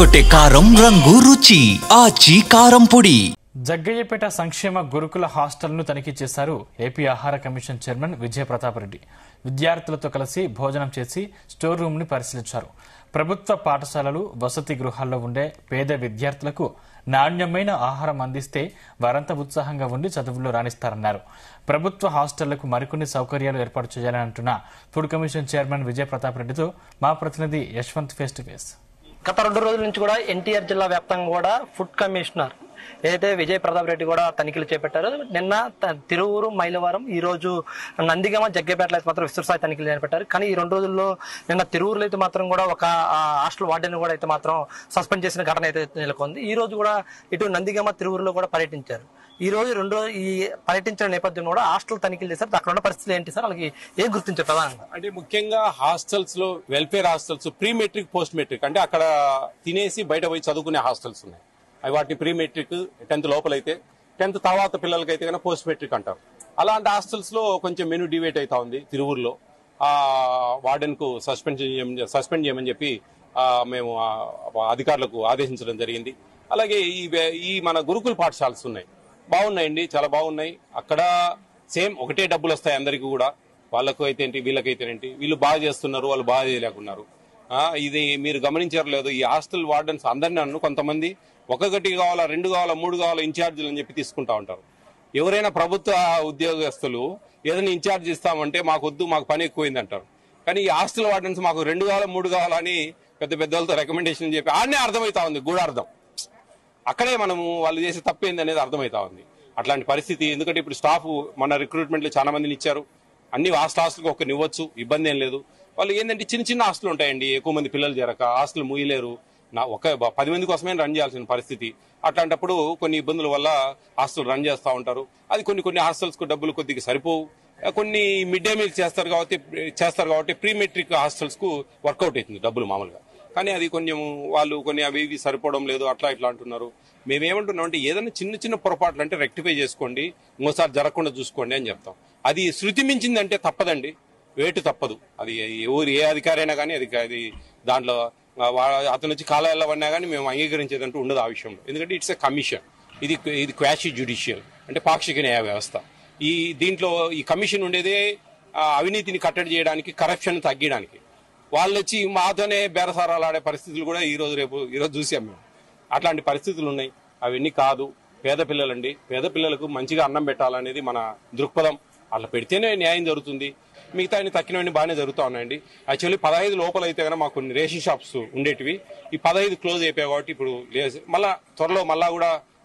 అదరగొట్టే కారం రంగు రుచి ఆచి కారం పొడి. జగ్గయ్యపేట సంక్షేమ గురుకుల హాస్టల్ను తనిఖీ చేశారు ఏపీ ఆహార కమిషన్ చైర్మన్ విజయ ప్రతాప్ రెడ్డి. విద్యార్థులతో కలిసి భోజనం చేసి స్టోర్ రూమ్ ని పరిశీలించారు. ప్రభుత్వ పాఠశాలలు, వసతి గృహాల్లో ఉండే పేద విద్యార్థులకు నాణ్యమైన ఆహారం అందిస్తే వారంతా ఉత్సాహంగా ఉండి చదువుల్లో రాణిస్తారన్నారు. ప్రభుత్వ హాస్టళ్లకు మరికొన్ని సౌకర్యాలు ఏర్పాటు చేయాలని అంటున్న ఫుడ్ కమిషన్ చైర్మన్ విజయ ప్రతాప్ రెడ్డితో మా ప్రతినిధి యశ్వంత్ ఫేస్ టు ఫేస్. గత 2 రోజుల నుంచి కూడా ఎన్టీఆర్ జిల్లా వ్యాప్తంగా కూడా ఫుడ్ కమిషనర్ ఏదైతే విజయ ప్రతాప్ రెడ్డి కూడా తనిఖీలు చేపట్టారు. నిన్న తిరువూరు, మైలవరం, ఈ రోజు నందిగామ, జగ్గయ్యపేటలో అయితే మాత్రం విస్తృతస్థాయి తనిఖీలు చేపట్టారు. కానీ ఈ 2 రోజుల్లో నిన్న తిరువూరులో అయితే మాత్రం కూడా ఒక హాస్టల్ వార్డెన్ కూడా అయితే మాత్రం సస్పెండ్ చేసిన ఘటన అయితే నెలకొంది. ఈ రోజు కూడా ఇటు నందిగామ, తిరువూరులో కూడా పర్యటించారు. ఈ రోజు 2 రోజులు ఈ పర్యటించిన నేపథ్యంలో కూడా హాస్టల్ తనిఖీలు చేశారు. అక్కడ ఉన్న పరిస్థితులు ఏంటి సార్, వాళ్ళకి ఏం గుర్తించారు ప్రధానంగా? అంటే ముఖ్యంగా హాస్టల్స్ లో welfare hostels, pre matric, post matric, అంటే అక్కడ తినేసి బయట పోయి చదువుకునే హాస్టల్స్ ఉన్నాయి. అవి వాటిని ప్రీ మెట్రిక్ 10th లోపలైతే, 10th తర్వాత పిల్లలకైతే కన్నా పోస్ట్ మెట్రిక్ అంటారు. అలాంటి హాస్టల్స్ లో కొంచెం మెనూ డివేట్ అవుతా ఉంది. తిరువూరులో వార్డెన్ కు సస్పెండ్ చేయమని చెప్పి మేము అధికారులకు ఆదేశించడం జరిగింది. అలాగే ఈ మన గురుకుల పాఠశాలలు ఉన్నాయి, బాగున్నాయండి, చాలా బాగున్నాయి. అక్కడ సేమ్ ఒకటే డబ్బులు వస్తాయి అందరికీ కూడా. వాళ్ళకు అయితే ఏంటి, వీళ్ళకైతే ఏంటి, వీళ్ళు బాగా చేస్తున్నారు, వాళ్ళు బాగా చేయలేకున్నారు. ఇది మీరు గమనించారు లేదు, ఈ హాస్టల్ వార్డెన్స్ అందరినీ నన్ను కొంతమంది 1 కావాలా, 2 కావాలా, 3 కావాలా ఇన్ఛార్జీలు అని చెప్పి తీసుకుంటా ఉంటారు. ఎవరైనా ప్రభుత్వ ఉద్యోగస్తులు ఏదైనా ఇన్ఛార్జ్ ఇస్తామంటే మాకు వద్దు, మాకు పని ఎక్కువైంది అంటారు. కానీ ఈ హాస్టల్ వార్డెన్స్ మాకు 2 కావాలా, 3 కావాలా అని పెద్ద వాళ్ళతో రికమెండేషన్ చెప్పి ఆడనే అర్థమవుతా ఉంది, గూఢార్థం. అక్కడే మనము వాళ్ళు చేసే తప్పేంది అనేది అర్థమవుతా ఉంది. అట్లాంటి పరిస్థితి. ఎందుకంటే ఇప్పుడు స్టాఫ్ మన రిక్రూట్మెంట్ లో చాలా మందిని ఇచ్చారు. అన్ని హాస్టల్కి ఒకరిని ఇవ్వచ్చు, ఇబ్బంది ఏం లేదు. వాళ్ళు ఏంటంటే చిన్న హాస్టల్ ఉంటాయండి, ఎక్కువ మంది పిల్లలు చేరక హాస్టల్ ముయ్యలేరు. 10 మంది కోసమే రన్ చేయాల్సిన పరిస్థితి. అట్లాంటప్పుడు కొన్ని ఇబ్బందుల వల్ల హాస్టల్ రన్ చేస్తూ ఉంటారు. అది కొన్ని హాస్టల్స్ కు డబ్బులు కొద్దిగా సరిపోవు. కొన్ని మిడ్ డే మీల్ చేస్తారు కాబట్టి ప్రీ మెట్రిక్ హాస్టల్స్ కు వర్కౌట్ అవుతుంది డబ్బులు మామూలుగా. కానీ అది కొంచెం వాళ్ళు అవి ఇవి సరిపోవడం లేదు, అట్లా ఇట్లా అంటున్నారు. మేమేమంటున్నాం అంటే ఏదైనా చిన్న పొరపాట్లు అంటే రెక్టిఫై చేసుకోండి, ఇంకోసారి జరగకుండా చూసుకోండి అని చెప్తాం. అది శృతి మించిందంటే తప్పదండి, వేటు తప్పదు. అది ఏ అధికారి అయినా కానీ అది దాంట్లో అతను వచ్చి కాలాల్లో పడినా కానీ మేము అంగీకరించేదంటూ ఉండదు ఆ విషయంలో. ఎందుకంటే ఇట్స్ ఎ కమిషన్, ఇది క్వాషీ జ్యుడిషియల్ అంటే పాక్షిక న్యాయ వ్యవస్థ. దీంట్లో ఈ కమిషన్ ఉండేదే అవినీతిని కట్టడి చేయడానికి, కరప్షన్ తగ్గడానికి. వాళ్ళు వచ్చి మాతోనే బేరసారాలు ఆడే పరిస్థితులు కూడా ఈరోజు చూసాం మేము. అట్లాంటి పరిస్థితులు ఉన్నాయి. అవన్నీ కాదు. పేద పిల్లలండి, పేద పిల్లలకు మంచిగా అన్నం పెట్టాలనేది మన దృక్పథం. అట్లా పెడితేనే న్యాయం జరుగుతుంది. మిగతా తక్కినవన్నీ బాగానే జరుగుతూ ఉన్నాయండి. యాక్చువల్లీ 15 లోపల అయితే కనుక మాకు కొన్ని రేషన్ షాప్స్ ఉండేటివి. ఈ 15 క్లోజ్ అయిపోయాయి కాబట్టి ఇప్పుడు మళ్ళా త్వరలో మళ్ళా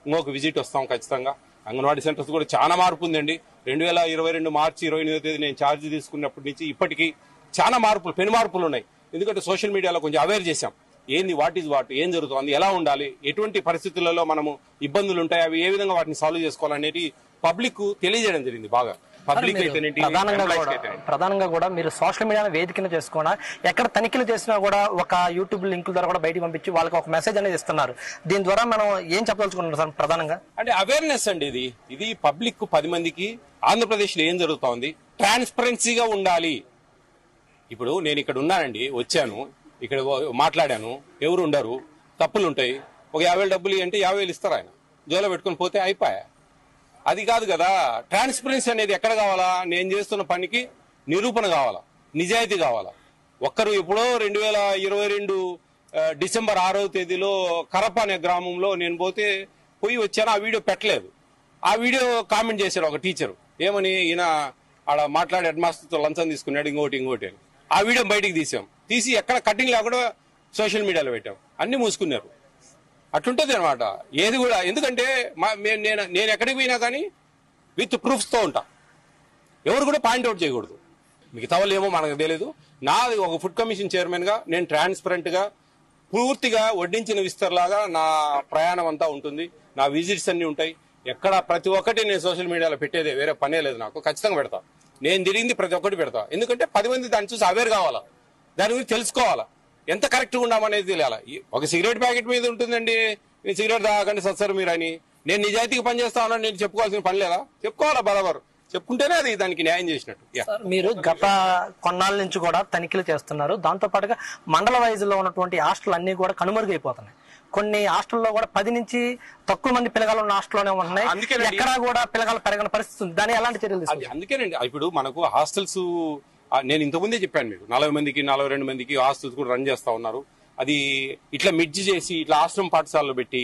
ఇంకొక విజిట్ వస్తాం ఖచ్చితంగా. అంగన్వాడీ సెంటర్స్ కూడా చాలా మార్పు ఉందండి. 2022 మార్చి 28వ తేదీ నేను ఛార్జ్ తీసుకున్నప్పటి నుంచి ఇప్పటికీ చాలా పెను మార్పులు ఉన్నాయి. ఎందుకంటే సోషల్ మీడియాలో కొంచెం అవేర్ చేశాం. ఏంది, వాట్ ఏం జరుగుతుంది, ఎలా ఉండాలి, ఎటువంటి పరిస్థితులలో మనము ఇబ్బందులు ఉంటాయి, అవి ఏ విధంగా వాటిని సాల్వ్ చేసుకోవాలనేది పబ్లిక్ తెలియజేయడం జరిగింది. బాగా పబ్లిక్ అయితే ప్రధానంగా కూడా మీరు సోషల్ మీడియా వేదికను చేసుకున్నా, ఎక్కడ తనిఖీలు చేసినా కూడా ఒక యూట్యూబ్ లింకుల ద్వారా కూడా బయటకు పంపించి వాళ్ళకి ఒక మెసేజ్ అనేది ఇస్తున్నారు. దీని ద్వారా మనం ఏం చెప్పదలుచుకుంటున్నాం సార్? ప్రధానంగా అంటే అవేర్నెస్ అండి. ఇది పబ్లిక్ 10 మందికి ఆంధ్రప్రదేశ్ లో ఏం జరుగుతోంది ట్రాన్స్పరెన్సీగా ఉండాలి. ఇప్పుడు నేను ఇక్కడ ఉన్నానండి, వచ్చాను, ఇక్కడ మాట్లాడాను, ఎవరు ఉండరు, తప్పులు ఉంటాయి. ఒక 50,000 డబ్బులు అంటే 50,000 ఇస్తారు, ఆయన జోలో పెట్టుకుని పోతే అయిపోయా. అది కాదు కదా. ట్రాన్స్పరెన్సీ అనేది ఎక్కడ కావాలా? నేను చేస్తున్న పనికి నిరూపణ కావాలా, నిజాయితీ కావాలా. ఒక్కరు ఎప్పుడో 2022 డిసెంబర్ 6వ తేదీలో కరప అనే గ్రామంలో నేను పోయి వచ్చాను. ఆ వీడియో పెట్టలేదు. ఆ వీడియో కామెంట్ చేశాడు ఒక టీచరు, ఏమని, ఈయన ఆడ మాట్లాడి హెడ్ మాస్టర్తో లంచం తీసుకున్నాడు, ఇంకోటి అని. ఆ వీడియో బయటికి తీసి ఎక్కడ కటింగ్ లేకుండా సోషల్ మీడియాలో పెట్టాం. అన్ని మూసుకున్నారు. అట్లుంటది అనమాట ఏది కూడా. ఎందుకంటే నేను ఎక్కడికి పోయినా కానీ విత్ ప్రూఫ్స్ తో ఉంటా. ఎవరు కూడా పాయింట్అవుట్ చేయకూడదు. మిగతా వాళ్ళు ఏమో మనకు తెలియదు. నాది ఒక ఫుడ్ కమిషన్ చైర్మన్ గా నేను ట్రాన్స్పరెంట్ గా పూర్తిగా వడ్డించిన విస్తరలాగా నా ప్రయాణం అంతా ఉంటుంది. నా విజిట్స్ అన్ని ఉంటాయి. ఎక్కడ ప్రతి ఒక్కటి నేను సోషల్ మీడియాలో పెట్టేదే, వేరే పనే లేదు నాకు. ఖచ్చితంగా పెడతా. నేను తిరిగింది ప్రతి ఒక్కటి పెడతా. ఎందుకంటే 10 మంది దాన్ని చూసి అవేర్ కావాలా, దాని గురించి తెలుసుకోవాలా, ఎంత కరెక్ట్గా ఉన్నామనేది తెలియాలా. ఒక సిగరెట్ ప్యాకెట్ మీద ఉంటుందండి, నేను సిగరెట్ తాగండి సత్సర్ మీరు అని. నేను నిజాయితీగా పనిచేస్తా ఉన్నా, నేను చెప్పుకోవాల్సిన పని లేదా? చెప్పుకోవాలా బరాబర్. చెప్పుకుంటేనే అది దానికి న్యాయం చేసినట్టు. మీరు గత కొన్నాళ్ళ నుంచి కూడా తనిఖీలు చేస్తున్నారు. దాంతో పాటుగా మండల వైజ్ లో ఉన్నటువంటి హాస్టల్ అన్ని కూడా కనుమరుగైపోతున్నాయి. కొన్ని హాస్టల్లో కూడా 10 నుంచి తక్కువ మంది పిల్లగాళ్ళు ఉన్న హాస్టల్లోనే ఉన్నాయి. ఎక్కడా కూడా పిల్లగాళ్ళు పెరగని పరిస్థితి ఉంది. దాని ఎలాంటి చర్యలు తీసుకుంటారు? అందుకేనండి ఇప్పుడు మనకు హాస్టల్స్ నేను ఇంతకుముందే చెప్పాను మీకు 40 మందికి 42 మందికి హాస్టల్స్ కూడా రన్ చేస్తా ఉన్నారు. అది ఇట్లా మిడ్జ్ చేసి ఇట్లా ఆశ్రమ పాఠశాలలో పెట్టి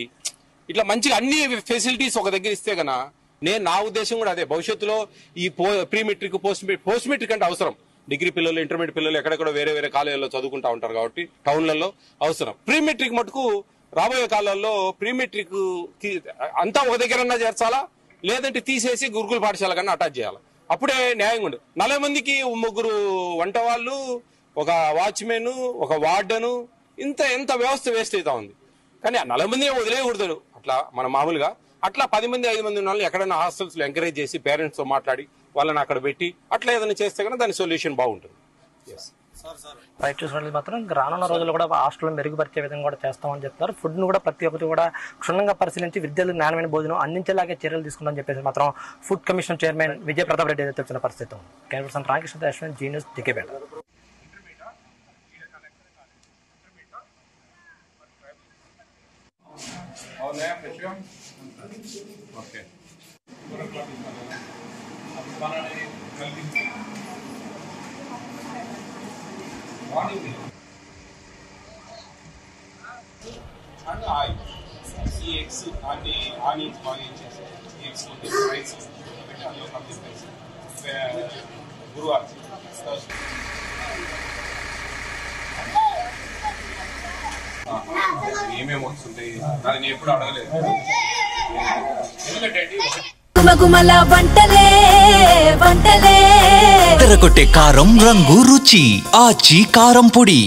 ఇట్లా మంచిగా అన్ని ఫెసిలిటీస్ ఒక దగ్గర ఇస్తే గన నా ఉద్దేశం కూడా అదే. భవిష్యత్తులో ఈ ప్రీ మెట్రిక్ పోస్ట్ మెట్రిక్ అంటే అవసరం. డిగ్రీ పిల్లలు ఇంటర్మీడియట్ పిల్లలు ఎక్కడెక్కడో వేరే వేరే కాలేజీల్లో చదువుకుంటా ఉంటారు కాబట్టి టౌన్లలో అవసరం. ప్రీ మెట్రిక్ మటుకు రాబోయే కాలాల్లో ప్రీ మెట్రిక్ అంతా ఒక దగ్గరన్నా చేర్చాలా, లేదంటే తీసేసి గురుకుల పాఠశాల కన్నా అటాచ్ చేయాలి. అప్పుడే న్యాయంగా ఉండదు. 40 మందికి 3 వంట వాళ్ళు, ఒక వాచ్మెన్, ఒక వార్డెను, ఎంత వ్యవస్థ వేస్ట్ అవుతా ఉంది. కానీ ఆ 40 మంది వదిలేయకూడదు. అట్లా మన మామూలుగా అట్లా 10 మంది 5 మంది ఉన్న వాళ్ళు ఎక్కడైనా హాస్టల్స్ లో ఎంకరేజ్ చేసి పేరెంట్స్ తో మాట్లాడి వాళ్ళని అక్కడ పెట్టి అట్లా ఏదైనా చేస్తే కనుక దాని సొల్యూషన్ బాగుంటుంది. రైట్ చూసినట్లు మాత్రం రానున్న రోజుల్లో కూడా హాస్టల్ మెరుగుపరిచే విధంగా కూడా చేస్తామని చెప్తారు. ఫుడ్ ను కూడా ప్రతి ఒక్కటి కూడా క్షుణ్ణంగా పరిశీలించి విద్యార్థులకు నాణ్యమైన భోజనం అందించేలాగే చర్యలు తీసుకుందని చెప్పేసి మాత్రం ఫుడ్ కమిషన్ చైర్మన్ విజయ ప్రతాప్ రెడ్డి అయితే చెప్తున్న పరిస్థితి. కేంద్ర రామకృష్ణ అశ్విన్, జీ న్యూస్, జికేపేట. ఈ ఎగ్స్ ఆనియన్స్ బాగా ఇచ్చేసి ఎగ్స్ రైస్ పెట్టి అందులో పంపిస్తాయి. గురువారం ఏమేమి వస్తుంటాయి అది నేను ఎప్పుడు అడగలేదు. ఎందుకంటే తెరకొట్టే కారం రంగు రుచి ఆచి కారం పొడి.